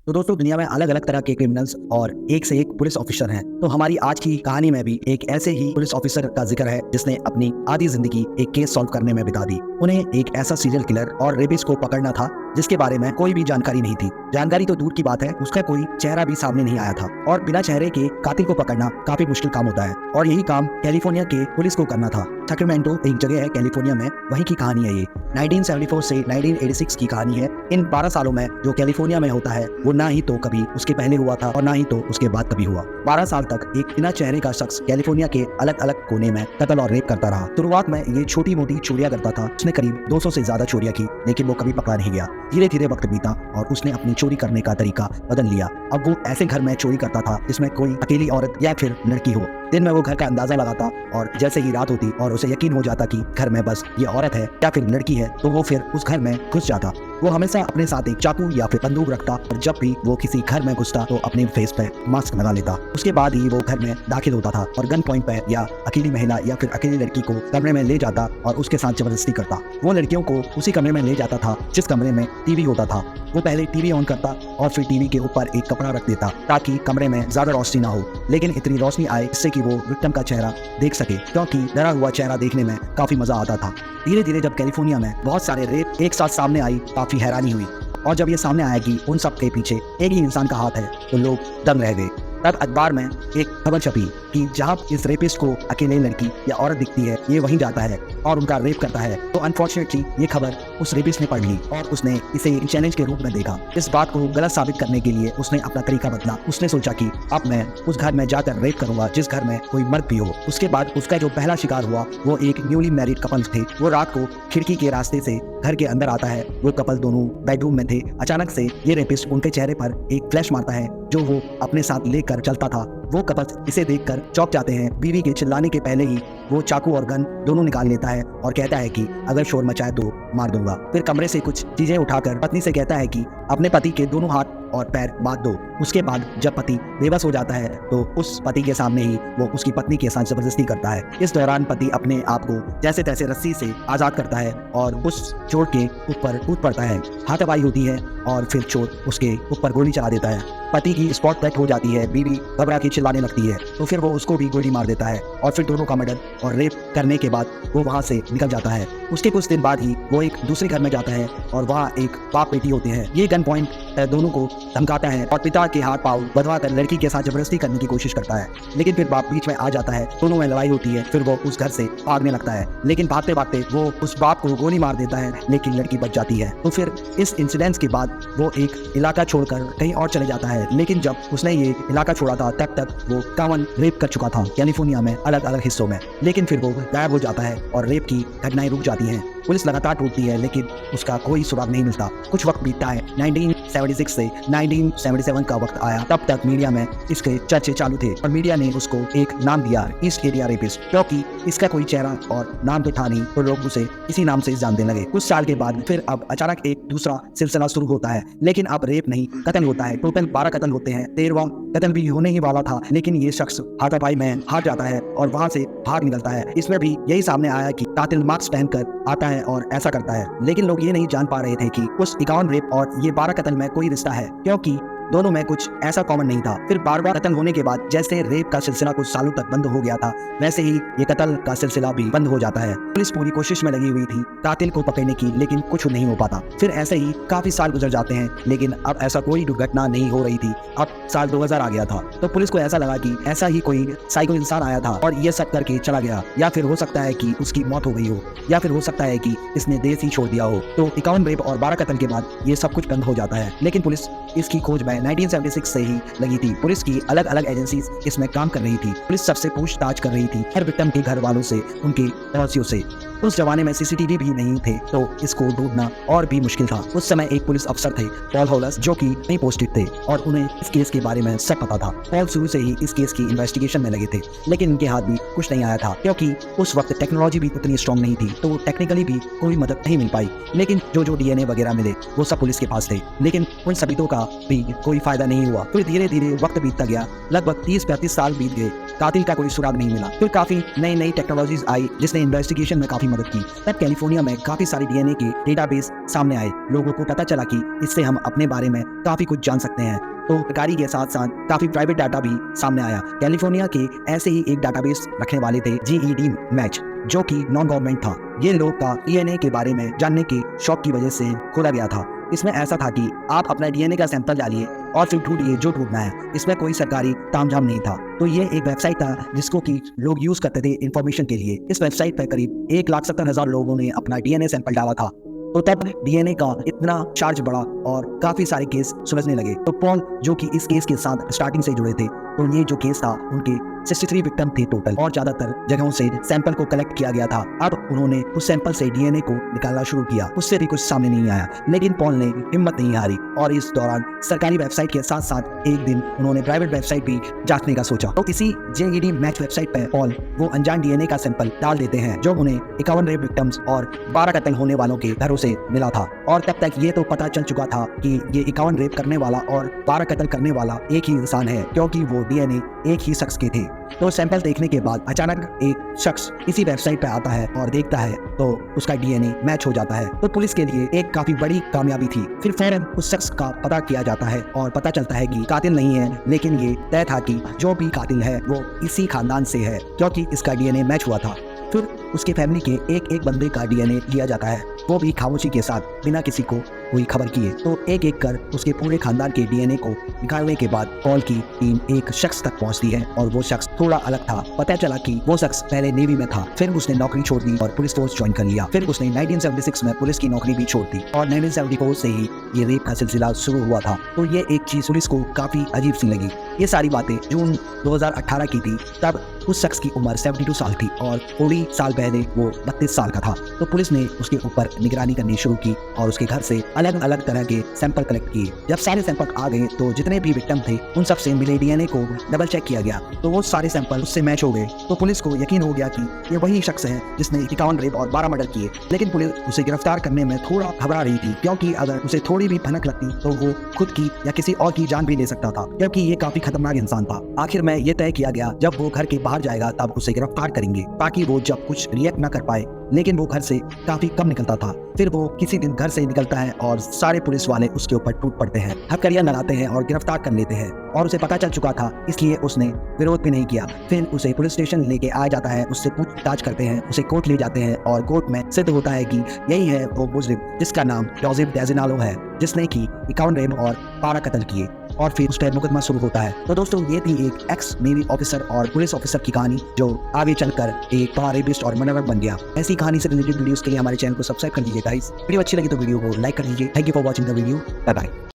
तो दोस्तों दुनिया में अलग अलग तरह के क्रिमिनल्स और एक से एक पुलिस ऑफिसर हैं। तो हमारी आज की कहानी में भी एक ऐसे ही पुलिस ऑफिसर का जिक्र है जिसने अपनी आधी जिंदगी एक केस सॉल्व करने में बिता दी। उन्हें एक ऐसा सीरियल किलर और रेपिस्ट को पकड़ना था जिसके बारे में कोई भी जानकारी नहीं थी। जानकारी तो दूर की बात है, उसका कोई चेहरा भी सामने नहीं आया था और बिना चेहरे के कातिल को पकड़ना काफी मुश्किल काम होता है और यही काम कैलिफोर्निया के पुलिस को करना था। सैक्रामेंटो एक जगह है कैलिफोर्निया में, वहीं की कहानी है ये। 1974 से 1986 की कहानी है। इन 12 सालों में जो कैलिफोर्निया में होता है वो ना ही तो कभी उसके पहले हुआ था और ना ही तो उसके बाद कभी हुआ। 12 साल तक एक बिना चेहरे का शख्स कैलिफोर्निया के अलग अलग कोने में कत्ल और रेप करता रहा। शुरुआत में ये छोटी मोटी चोरियां करता था। उसने करीब 200 से ज्यादा चोरियां की, लेकिन वो कभी पकड़ा नहीं गया। धीरे धीरे वक्त बीता और उसने अपनी चोरी करने का तरीका बदल लिया। अब वो ऐसे घर में चोरी करता था जिसमें कोई अकेली औरत या फिर लड़की हो। दिन में वो घर का अंदाजा लगाता और जैसे ही रात होती और उसे यकीन हो जाता कि घर में बस ये औरत है या फिर लड़की है, तो वो फिर उस घर में घुस जाता। वो हमेशा अपने साथ एक चाकू या फिर बंदूक रखता और जब भी वो किसी घर में घुसता तो अपने फेस पे मास्क लगा लेता। उसके बाद ही वो घर में दाखिल होता था और गन पॉइंट पे या अकेली महिला या फिर अकेली लड़की को कमरे में ले जाता और उसके साथ जबरदस्ती करता। वो लड़कियों को उसी कमरे में ले जाता था जिस कमरे में टीवी होता था। वो पहले टीवी ऑन करता और फिर टीवी के ऊपर एक कपड़ा रख देता ताकि कमरे में ज्यादा रोशनी ना हो, लेकिन इतनी रोशनी आए इससे कि वो विक्टिम का चेहरा देख सके, क्योंकि डरा हुआ चेहरा देखने में काफी मजा आता था। धीरे धीरे जब कैलिफोर्निया में बहुत सारे रेप एक साथ सामने आई, काफी हैरानी हुई और जब ये सामने आया कि उन सब के पीछे एक ही इंसान का हाथ है तो लोग दंग रह गए। तब अखबार में एक खबर छपी कि जहां इस रेपिस्ट को अकेले लड़की या औरत दिखती है ये वहीं जाता है और उनका रेप करता है। तो अनफॉर्चुनेटली ये खबर उस रेपिस्ट ने पढ़ ली और उसने इसे एक चैलेंज के रूप में देखा। इस बात को गलत साबित करने के लिए उसने अपना तरीका बदला। उसने सोचा कि अब मैं उस घर में जाकर रेप करूंगा जिस घर में कोई मर्द भी हो। उसके बाद उसका जो पहला शिकार हुआ वो एक न्यूली मैरिड कपल थे। वो रात को खिड़की के रास्ते से घर के अंदर आता है। वो कपल दोनों बेडरूम में थे। अचानक से ये रेपिस्ट उनके चेहरे पर एक फ्लैश मारता है जो वो अपने साथ लेकर चलता था। वो कपल इसे देखकर चौंक जाते हैं। बीवी के चिल्लाने के पहले ही वो चाकू और गन दोनों निकाल लेता है और कहता है कि अगर शोर मचाए तो मार दूंगा। फिर कमरे से कुछ चीजें उठाकर पत्नी से कहता है कि अपने पति के दोनों हाथ और पैर बांध दो। उसके बाद जब पति बेबस हो जाता है तो उस पति के सामने ही वो उसकी पत्नी के साथ जबरदस्ती करता है। इस दौरान पति अपने आप को जैसे तैसे रस्सी से आजाद करता है और उस चोर के ऊपर कूद पड़ता है। हाथापाई होती है और फिर चोर उसके ऊपर गोली चला देता है। पति की स्पॉट डेथ हो जाती है। बीवी घबरा के चिल्लाने लगती है तो फिर वो उसको भी गोली मार देता है और फिर दोनों का मर्डर और रेप करने के बाद वो वहाँ से निकल जाता है। उसके कुछ दिन बाद ही वो एक दूसरे घर में जाता है और वहाँ एक बाप बेटी होते हैं। ये गन पॉइंट दोनों को धमकाता है और पिता के हाथ पांव बंधवाकर लड़की के साथ जबरदस्ती करने की कोशिश करता है, लेकिन फिर बाप बीच में आ जाता है। दोनों में लड़ाई होती है। फिर वो उस घर से भागने लगता है, लेकिन भागते भागते वो उस बाप को गोली मार देता है, लेकिन लड़की बच जाती है। तो फिर इस इंसिडेंट के बाद वो एक इलाका छोड़कर कहीं और चले जाता है, लेकिन जब उसने ये इलाका छोड़ा था तब तक वो 51 रेप कर चुका था कैलिफोर्निया में अलग अलग हिस्सों में। लेकिन फिर वो गायब हो जाता है और रेप की घटनाएं रुक जाती हैं। पुलिस लगातार ढूंढती है लेकिन उसका कोई सुराग नहीं मिलता। कुछ वक्त बीतता है। 1976 से 1977 का वक्त आया। तब तक मीडिया में इसके चर्चे चालू थे और मीडिया ने उसको एक नाम दिया, ईस्ट एरिया रेपिस्ट, क्योंकि इसका कोई चेहरा और नाम तो था नहीं तो लोग उसे इसी नाम से जानने लगे। कुछ साल के बाद फिर अब अचानक एक दूसरा सिलसिला शुरू होता है, लेकिन अब रेप नहीं कत्ल होता है। टोटल 12 कत्ल होते हैं। 13वां कत्ल भी होने ही वाला था, लेकिन ये शख्स हाथापाई में हार जाता है और वहाँ से भाग निकलता है। इसमें भी यही सामने आया कि कातिल मास्क पहनकर आता है और ऐसा करता है, लेकिन लोग ये नहीं जान पा रहे थे कि उस 51 रेप और ये 12 कत्ल में कोई रिश्ता है, क्योंकि दोनों में कुछ ऐसा कॉमन नहीं था। फिर बार-बार कत्ल होने के बाद जैसे रेप का सिलसिला कुछ सालों तक बंद हो गया था, वैसे ही ये कत्ल का सिलसिला भी बंद हो जाता है। पुलिस पूरी कोशिश में लगी हुई थी कातिल को पकड़ने की, लेकिन कुछ नहीं हो पाता। फिर ऐसे ही काफी साल गुजर जाते हैं, लेकिन अब ऐसा कोई दुर्घटना नहीं हो रही थी। अब साल 2000 आ गया था, तो पुलिस को ऐसा लगा कि ऐसा ही कोई साइको इंसान आया था और ये सब करके चला गया, या फिर हो सकता है कि उसकी मौत हो गई हो, या फिर हो सकता है कि इसने देश ही छोड़ दिया हो। तो 51 रेप और 12 कत्ल के बाद ये सब कुछ बंद हो जाता है, लेकिन पुलिस इसकी खोज में 1976 से ही लगी थी। पुलिस की अलग अलग एजेंसीज इसमें काम कर रही थी। पुलिस सबसे पूछताछ कर रही थी, हर विक्टिम के घर वालों से, उनके पड़ोसियों से। उस जमाने में सीसीटीवी भी नहीं थे तो इसको ढूंढना और भी मुश्किल था। उस समय एक पुलिस अफसर थे पॉल हॉलस, जो कि नहीं पोस्टेड थे और उन्हें इस केस के बारे में सब पता था। पॉल शुरू से ही इस केस की इन्वेस्टिगेशन में लगे थे, लेकिन इनके हाथ भी कुछ नहीं आया था, क्योंकि उस वक्त टेक्नोलॉजी भी उतनी स्ट्रॉन्ग नहीं थी, तो टेक्निकली भी कोई मदद नहीं मिल पाई। लेकिन जो डीएनए वगैरह मिले वो सब पुलिस के पास थे, लेकिन उन सबूतों का भी कोई फायदा नहीं हुआ। फिर धीरे धीरे वक्त बीतता गया, लगभग 30-35 साल बीत गए, कातिल का कोई सुराग नहीं मिला। फिर काफी नई नई टेक्नोलॉजीज आई जिसने इन्वेस्टिगेशन में काफी मदद की। तब कैलिफोर्निया में काफी सारे डीएनए के डेटाबेस सामने आए। लोगों को पता चला कि इससे हम अपने बारे में काफी कुछ जान सकते हैं। तो सरकारी के साथ साथ काफी प्राइवेट डाटा भी सामने आया। कैलिफोर्निया के ऐसे ही एक डाटाबेस रखने वाले थे GED मैच, जो कि नॉन गवर्नमेंट था। ये लोग का डीएनए के बारे में जानने के शौक की वजह से खोला गया था। इसमें ऐसा था कि आप अपना डीएनए का सैंपल डालिए और फिर ढूंढिए जो ढूंढना है। इसमें कोई सरकारी तामझाम नहीं था। तो ये एक वेबसाइट था जिसको कि लोग यूज करते थे इंफॉर्मेशन के लिए। इस वेबसाइट पर करीब 1,70,000 लोगों ने अपना डीएनए सैंपल डाला था। तो तब डीएनए का इतना चार्ज बढ़ा और काफी सारे केस सुलझने लगे। तो पॉल, जो कि इस केस के साथ स्टार्टिंग से जुड़े थे, तो ये जो केस था उनके 63 विक्टिम थे टोटल, और ज्यादातर जगहों से सैंपल को कलेक्ट किया गया था। अब उन्होंने उस सैंपल से डीएनए को निकालना शुरू किया। उससे भी कुछ सामने नहीं आया, लेकिन पॉल ने हिम्मत नहीं हारी और इस दौरान सरकारी वेबसाइट के साथ साथ एक दिन उन्होंने प्राइवेट वेबसाइट भी जांचने का सोचा। तो इसी GED मैच वेबसाइट पर पॉल वो अनजान डीएनए का सैंपल डाल देते हैं जो उन्हें 51 रेप विक्टिम्स और 12 कत्ल होने वालों के घरों से मिला था। और तब तक ये तो पता चल चुका था कि ये 51 रेप करने वाला और 12 कत्ल करने वाला एक ही इंसान है, क्योंकि वो डीएनए एक ही शख्स के थे। तो सैंपल देखने के बाद अचानक एक शख्स इसी वेबसाइट पर आता है और देखता है तो उसका डीएनए मैच हो जाता है। तो पुलिस के लिए एक काफी बड़ी कामयाबी थी। फिर फौरन उस शख्स का पता किया जाता है और पता चलता है कि कातिल नहीं है, लेकिन ये तय था कि जो भी कातिल है वो इसी खानदान से है, क्योंकि इसका डीएनए मैच हुआ था। फिर उसके फैमिली के एक एक बंदे का डीएनए लिया जाता है, वो भी खामोशी के साथ, बिना किसी को कोई खबर किए। तो एक एक कर उसके पूरे खानदान के डीएनए को निकालने के बाद पॉल की टीम एक शख्स तक पहुंचती है और वो शख्स थोड़ा अलग था। पता चला कि वो शख्स पहले नेवी में था, फिर उसने नौकरी छोड़ दी और पुलिस फोर्स ज्वाइन कर लिया। फिर उसने 1976 में पुलिस की नौकरी भी छोड़ दी और 1974 से ही ये रेप का सिलसिला शुरू हुआ था। तो ये एक चीज पुलिस को काफी अजीब सी लगी। ये सारी बातें जून 2018 की थी। तब उस शख्स की उम्र 72 साल थी और थोड़ी साल पहले वो 32 साल का था। तो पुलिस ने उसके ऊपर निगरानी करनी शुरू की और उसके घर से अलग अलग तरह के सैंपल कलेक्ट किए। जब सारे सैंपल आ गए तो जितने भी विक्टिम थे उन सब से मिले डीएनए को डबल चेक किया गया, तो वो सारे सैंपल उससे मैच हो गए। तो पुलिस को यकीन हो गया कि ये वही शख्स है जिसने 51 रेप और 12 मर्डर किए। लेकिन पुलिस उसे गिरफ्तार करने में थोड़ा घबरा रही थी, क्योंकि अगर उसे थोड़ी भी भनक लगती तो वो खुद की या किसी और की जान भी ले सकता था, क्योंकि ये काफी खतरनाक इंसान था। आखिर में ये तय किया गया जब वो घर के बाहर जाएगा तब उसे गिरफ्तार करेंगे, ताकि वो जब कुछ रिएक्ट न कर पाए। लेकिन वो घर से काफी कम निकलता था। फिर वो किसी दिन घर से निकलता है और सारे पुलिस वाले उसके ऊपर टूट पड़ते हैं, हथकड़ियां लगाते हैं और गिरफ्तार कर लेते हैं। और उसे पता चल चुका था, इसलिए उसने विरोध भी नहीं किया। फिर उसे पुलिस स्टेशन लेके आया जाता है, उससे पूछताछ करते हैं, उसे कोर्ट ले जाते हैं और कोर्ट में सिद्ध होता है कि यही है वो मुजरिम जिसका नाम जोसेफ डेजिनालो है, जिसने की 51 रेप और 12 कत्ल किए। और फिर उस पर मुकदमा शुरू होता है। तो दोस्तों, ये थी एक एक्स नेवी ऑफिसर और पुलिस ऑफिसर की कहानी जो आगे चलकर एक बड़ा रेपिस्ट और मर्डरर बन गया। ऐसी कहानी से रिलेटेड वीडियोस के लिए हमारे चैनल को सब्सक्राइब कर लीजिए गाइस। वीडियो अच्छी लगी तो वीडियो को लाइक कर लीजिए। Thank you for watching the video. Bye bye.